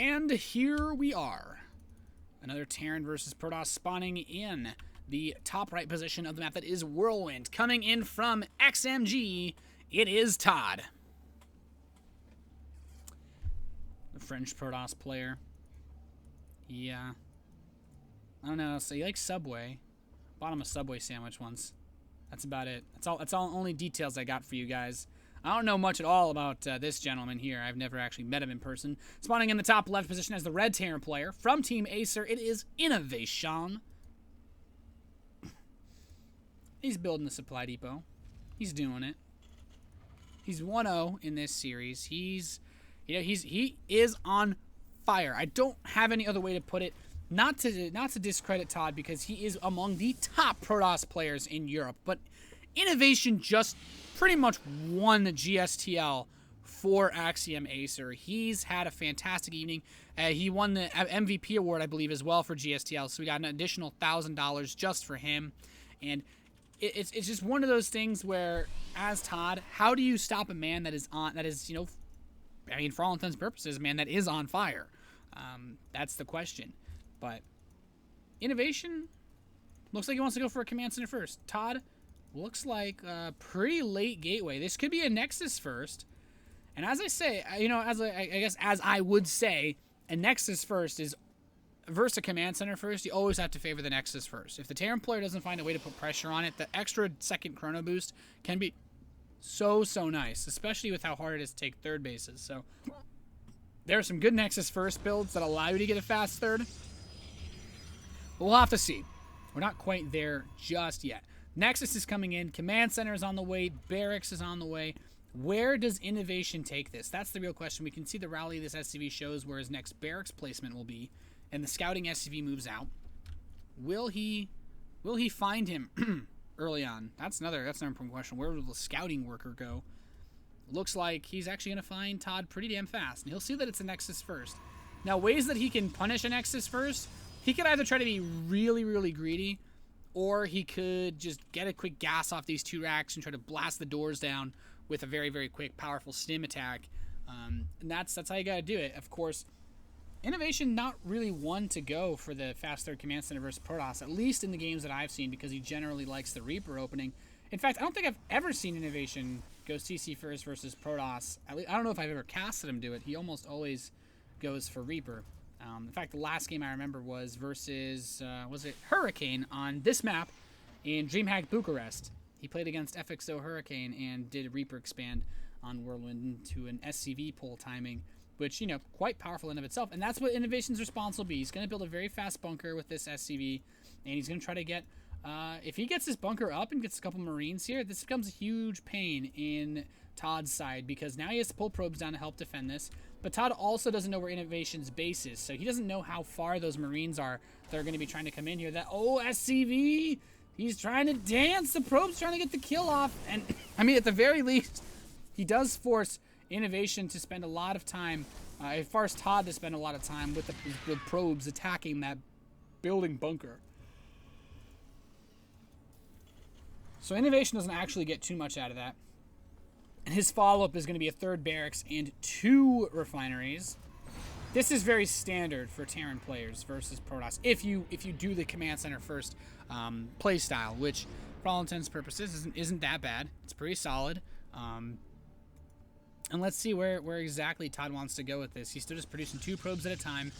And here we are. Another Terran versus Protoss spawning in the top right position of the map. That is Whirlwind. Coming in from XMG, it is ToD. The French Protoss player. Yeah. I don't know. So he likes Subway. Bought him a Subway sandwich once. That's about it. That's all only details I got for you guys. I don't know much at all about this gentleman here. I've never actually met him in person. Spawning in the top left position as the red Terran player from Team Acer, it is INnoVation. He's building the supply depot. He's doing it. He's 1-0 in this series. He is on fire. I don't have any other way to put it. Not to discredit ToD, because he is among the top Protoss players in Europe, but INnoVation just pretty much won the GSTL for Axiom Acer. He's had a fantastic evening. He won the MVP award, I believe, as well for GSTL, so we got an additional $1,000 just for him. And it's just one of those things where, as ToD, how do you stop a man that is for all intents and purposes, man that is on fire? That's the question. But INnoVation looks like he wants to go for a command center first. ToD looks like a pretty late gateway. This could be a Nexus first. And as I say, as I would say, a Nexus first is versus a command center first. You always have to favor the Nexus first. If the Terran player doesn't find a way to put pressure on it, the extra second chrono boost can be so nice, especially with how hard it is to take third bases. So there are some good Nexus first builds that allow you to get a fast third. But we'll have to see. We're not quite there just yet. Nexus is coming in. Command Center is on the way. Barracks is on the way. Where does INnoVation take this? That's the real question. We can see the rally this SCV shows where his next barracks placement will be, and the scouting SCV moves out. Will he find him early on? That's another important question. Where will the scouting worker go? Looks like he's actually going to find ToD pretty damn fast, and he'll see that it's a Nexus first. Now, ways that he can punish a Nexus first, he could either try to be really greedy, or he could just get a quick gas off these two racks and try to blast the doors down with a very quick, powerful stim attack. And that's how you got to do it. Of course, INnoVation not really one to go for the fast third command center versus Protoss, at least in the games that I've seen, because he generally likes the Reaper opening. In fact, I don't think I've ever seen INnoVation go CC first versus Protoss. I don't know if I've ever casted him do it. He almost always goes for Reaper. In fact, the last game I remember was versus, was it Hurricane on this map in DreamHack Bucharest. He played against FXO Hurricane and did a Reaper expand on Whirlwind into an SCV pull timing, which, quite powerful in of itself. And that's what INnoVation's response will be. He's going to build a very fast bunker with this SCV, and he's going to try to get, if he gets his bunker up and gets a couple Marines here, this becomes a huge pain in ToD's side, because now he has to pull probes down to help defend this. But ToD also doesn't know where INnoVation's base is, so he doesn't know how far those Marines are that are going to be trying to come in here. SCV! He's trying to dance! The probe's trying to get the kill off, and, at the very least, he does force INnoVation to spend a lot of time, force ToD to spend a lot of time with the probes attacking that building bunker. So INnoVation doesn't actually get too much out of that. And his follow-up is going to be a third barracks and 2 refineries. This is very standard for Terran players versus Protoss, if you do the command center first play style, which for all intents and purposes isn't that bad. It's pretty solid. And let's see where exactly ToD wants to go with this. He's still just producing 2 probes at a time.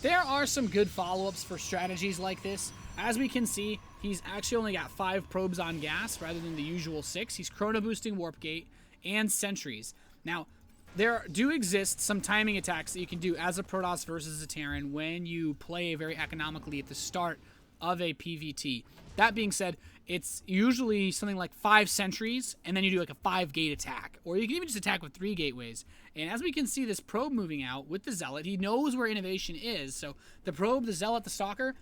There are some good follow-ups for strategies like this. As we can see, he's actually only got 5 probes on gas rather than the usual 6. He's chrono boosting Warp Gate and sentries. Now, there do exist some timing attacks that you can do as a Protoss versus a Terran when you play very economically at the start of a PvT. That being said, it's usually something like 5 sentries, and then you do like a 5-gate attack. Or you can even just attack with 3 gateways. And as we can see this probe moving out with the Zealot, he knows where INnoVation is. So the probe, the Zealot, the Stalker,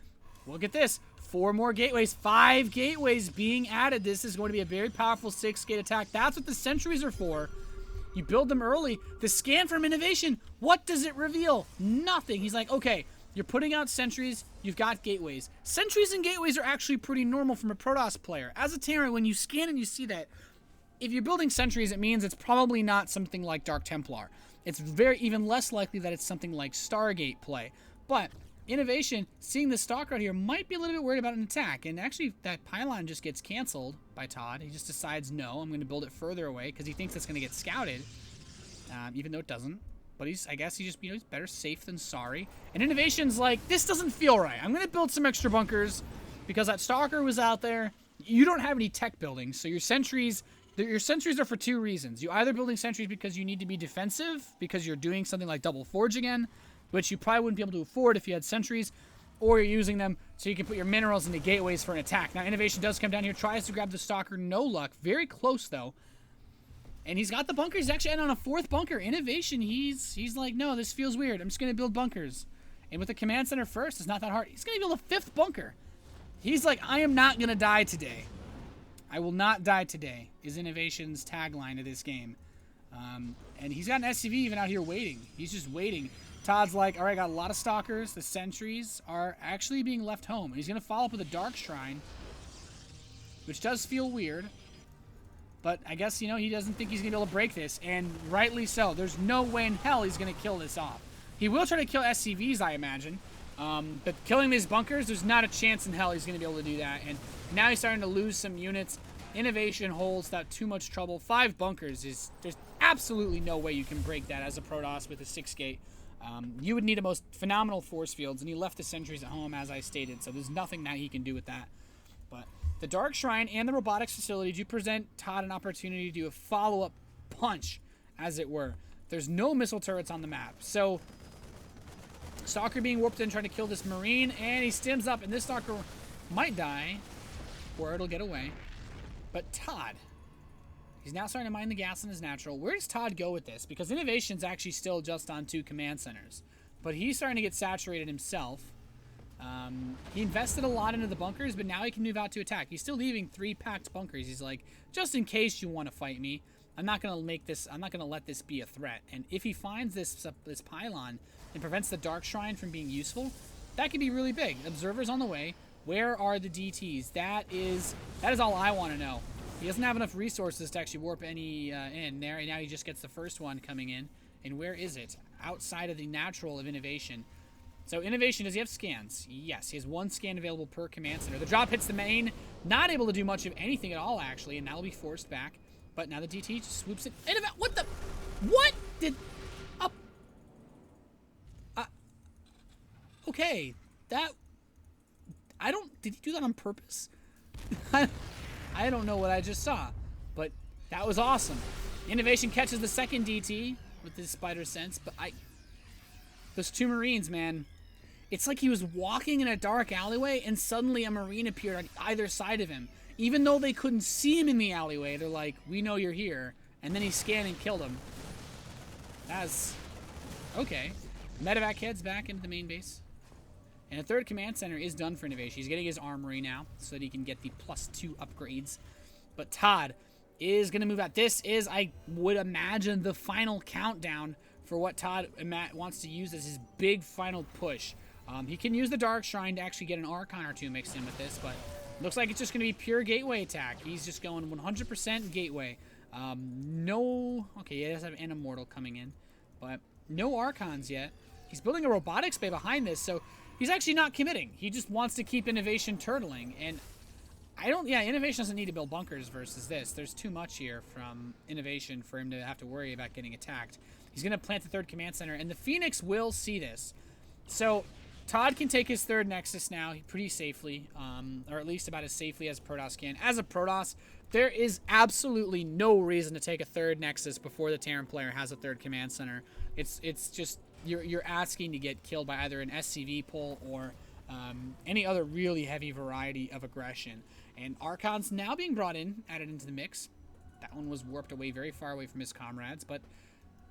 look at this. 4 more gateways, 5 gateways being added. This is going to be a very powerful 6-gate attack. That's what the sentries are for. You build them early. The scan from INnoVation, what does it reveal? Nothing. He's like, okay, you're putting out sentries, you've got gateways. Sentries and gateways are actually pretty normal from a Protoss player. As a Terran, when you scan and you see that, if you're building sentries, it means it's probably not something like Dark Templar. It's even less likely that it's something like Stargate play. But INnoVation, seeing the Stalker out here, might be a little bit worried about an attack. And actually, that pylon just gets canceled by ToD. He just decides, no, I'm going to build it further away because he thinks it's going to get scouted, even though it doesn't. But I guess he's better safe than sorry. And INnoVation's like, this doesn't feel right. I'm going to build some extra bunkers because that Stalker was out there. You don't have any tech buildings, so your sentries are for two reasons. You're either building sentries because you need to be defensive, because you're doing something like Double Forge again, which you probably wouldn't be able to afford if you had sentries, or you're using them so you can put your minerals into gateways for an attack. Now, INnoVation does come down here, tries to grab the Stalker, no luck. Very close, though. And he's got the bunkers. He's actually on a fourth bunker. INnoVation, he's like, no, this feels weird. I'm just going to build bunkers. And with the command center first, it's not that hard. He's going to build a fifth bunker. He's like, I am not going to die today. I will not die today, is INnoVation's tagline of this game. And he's got an SCV even out here waiting. He's just waiting. ToD's like, all right, I got a lot of stalkers. The sentries are actually being left home. And he's going to follow up with a Dark Shrine, which does feel weird. But I guess, he doesn't think he's going to be able to break this, and rightly so. There's no way in hell he's going to kill this off. He will try to kill SCVs, I imagine. But killing these bunkers, there's not a chance in hell he's going to be able to do that. And now he's starting to lose some units. INnoVation holds without too much trouble. 5 bunkers there's absolutely no way you can break that as a Protoss with a 6-gate. You would need the most phenomenal force fields, and he left the sentries at home, as I stated, so there's nothing that he can do with that. But the Dark Shrine and the robotics facility do present ToD an opportunity to do a follow-up punch, as it were. There's no missile turrets on the map, so Stalker being warped in trying to kill this Marine, and he stims up, and this Stalker might die, or it'll get away. But ToD, he's now starting to mine the gas in his natural. Where does ToD go with this? Because INnoVation's actually still just on 2 command centers. But he's starting to get saturated himself. He invested a lot into the bunkers, but now he can move out to attack. He's still leaving 3 packed bunkers. He's like, just in case you want to fight me, I'm not going to let this be a threat. And if he finds this pylon and prevents the Dark Shrine from being useful, that could be really big. Observers on the way. Where are the DTs? That is all I want to know. He doesn't have enough resources to actually warp any in there, and now he just gets the first one coming in. And where is it? Outside of the natural of INnoVation. So INnoVation, does he have scans? Yes, he has 1 scan available per command center. The drop hits the main, not able to do much of anything at all, actually, and now will be forced back. But now the DT just swoops it. What the? What did? Up. Okay, that. Did he do that on purpose? I don't know what I just saw, but that was awesome. INnoVation catches the second DT with his spider sense, but those 2 Marines, man, it's like he was walking in a dark alleyway and suddenly a Marine appeared on either side of him. Even though they couldn't see him in the alleyway, they're like, we know you're here. And then he scanned and killed him. That's okay. Medevac heads back into the main base. And the 3rd command center is done for INnoVation. He's getting his armory now so that he can get the +2 upgrades. But ToD is going to move out. This is, I would imagine, the final countdown for what ToD wants to use as his big final push. He can use the Dark Shrine to actually get an Archon or 2 mixed in with this, but looks like it's just going to be pure gateway attack. He's just going 100% gateway. Okay, he does have an Immortal coming in, but no Archons yet. He's building a robotics bay behind this, so he's actually not committing. He just wants to keep INnoVation turtling, and INnoVation doesn't need to build bunkers versus this. There's too much here from INnoVation for him to have to worry about getting attacked. He's going to plant the 3rd command center, and the Phoenix will see this. So ToD can take his 3rd Nexus now pretty safely, or at least about as safely as Protoss can. As a Protoss, there is absolutely no reason to take a 3rd Nexus before the Terran player has a 3rd command center. It's just, you're asking to get killed by either an SCV pull or any other really heavy variety of aggression. And Archon's now being brought in, added into the mix. That one was warped away, very far away from his comrades, but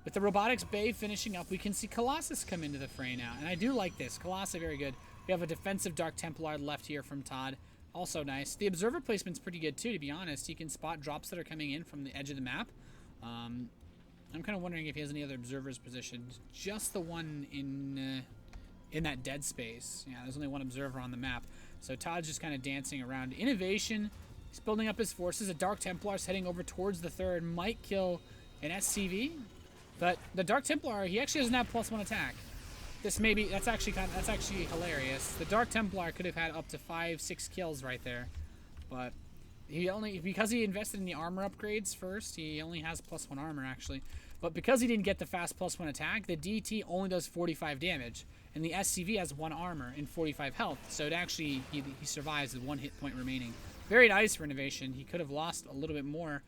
with the robotics bay finishing up, we can see Colossus come into the fray now. And I do like this. Colossus, very good. We have a defensive Dark Templar left here from ToD. Also nice. The observer placement's pretty good too, to be honest. He can spot drops that are coming in from the edge of the map. I'm kind of wondering if he has any other observers positioned. Just the one in that dead space. Yeah, there's only 1 observer on the map. So ToD's just kind of dancing around. INnoVation He's building up his forces. A Dark Templar's heading over towards the third. Might kill an SCV. But the Dark Templar, he actually doesn't have +1 attack. This may be, that's actually hilarious. The Dark Templar could have had up to 5-6 kills right there. But he only, because he invested in the armor upgrades first, he only has +1 armor actually. But because he didn't get the fast +1 attack, the DT only does 45 damage. And the SCV has 1 armor and 45 health. So it actually, he survives with 1 hit point remaining. Very nice for INnoVation. He could have lost a little bit more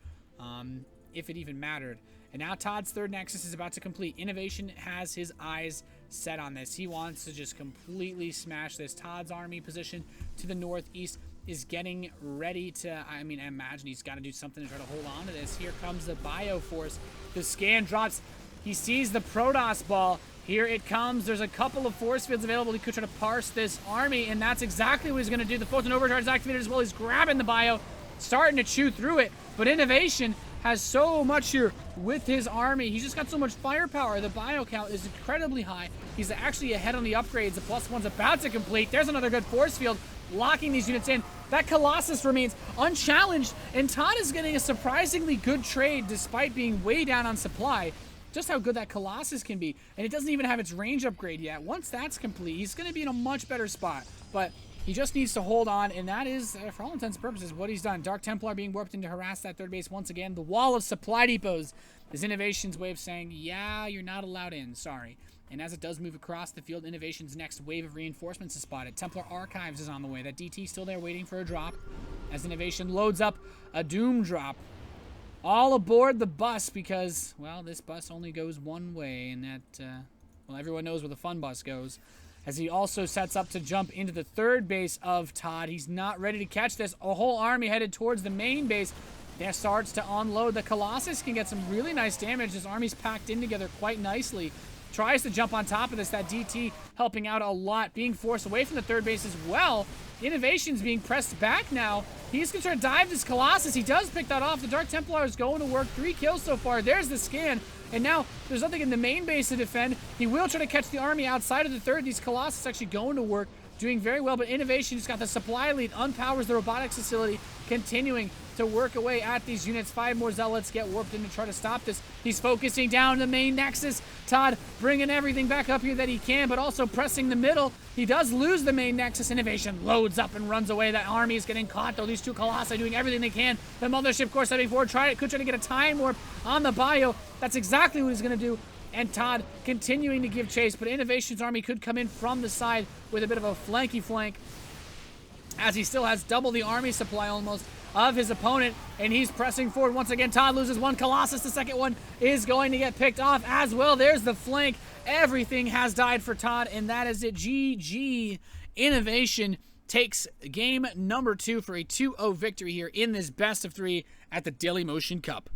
if it even mattered. And now ToD's third Nexus is about to complete. INnoVation has his eyes set on this. He wants to just completely smash this. ToD's army position to the northeast is getting ready to, I mean, I imagine he's got to do something to try to hold on to this. Here comes the Bioforce. The scan drops. He sees the Protoss ball. Here it comes. There's a couple of force fields available. He could try to parse this army, and that's exactly what he's going to do. The Photon Overcharge is activated as well. He's grabbing the Bio, starting to chew through it. But INnoVation has so much here with his army. He's just got so much firepower. The bio count is incredibly high. He's actually ahead on the upgrades. The +1's about to complete. There's another good force field locking these units in. That Colossus remains unchallenged, and ToD is getting a surprisingly good trade despite being way down on supply. Just how good that Colossus can be. And it doesn't even have its range upgrade yet. Once that's complete, he's going to be in a much better spot. But he just needs to hold on, and that is, for all intents and purposes, what he's done. Dark Templar being warped in to harass that third base once again. The wall of supply depots is INnoVation's way of saying, yeah, you're not allowed in, sorry. And as it does move across the field, INnoVation's next wave of reinforcements is spotted. Templar Archives is on the way. That DT still there waiting for a drop as INnoVation loads up a Doom drop. All aboard the bus because, well, this bus only goes one way, and that, well, everyone knows where the fun bus goes. As he also sets up to jump into the third base of ToD. He's not ready to catch this. A whole army headed towards the main base. That starts to unload. The Colossus can get some really nice damage. His army's packed in together quite nicely. Tries to jump on top of this. That DT helping out a lot. Being forced away from the third base as well. INnoVation's being pressed back now. He's going to try to dive this Colossus. He does pick that off. The Dark Templar is going to work. 3 kills so far. There's the scan. And now there's nothing in the main base to defend. He will try to catch the army outside of the third. These Colossus actually going to work. Doing very well. But INnoVation's got the supply lead. Unpowers the robotics facility. Continuing to work away at these units. 5 more Zealots get warped in to try to stop this. He's focusing down the main Nexus. ToD bringing everything back up here that he can, but also pressing the middle. He does lose the main Nexus. INnoVation loads up and runs away. That army is getting caught, though. These 2 Colossi doing everything they can. The Mothership Core stepping forward. Could try to get a time warp on the bio. That's exactly what he's going to do. And ToD continuing to give chase, but INnoVation's army could come in from the side with a bit of a flanky flank, as he still has double the army supply almost of his opponent, and he's pressing forward once again. ToD loses 1 Colossus. The second one is going to get picked off as well. There's the flank. Everything has died for ToD, and that is it. GG. INnoVation takes game number 2 for a 2-0 victory here in this best of 3 at the Dailymotion Cup.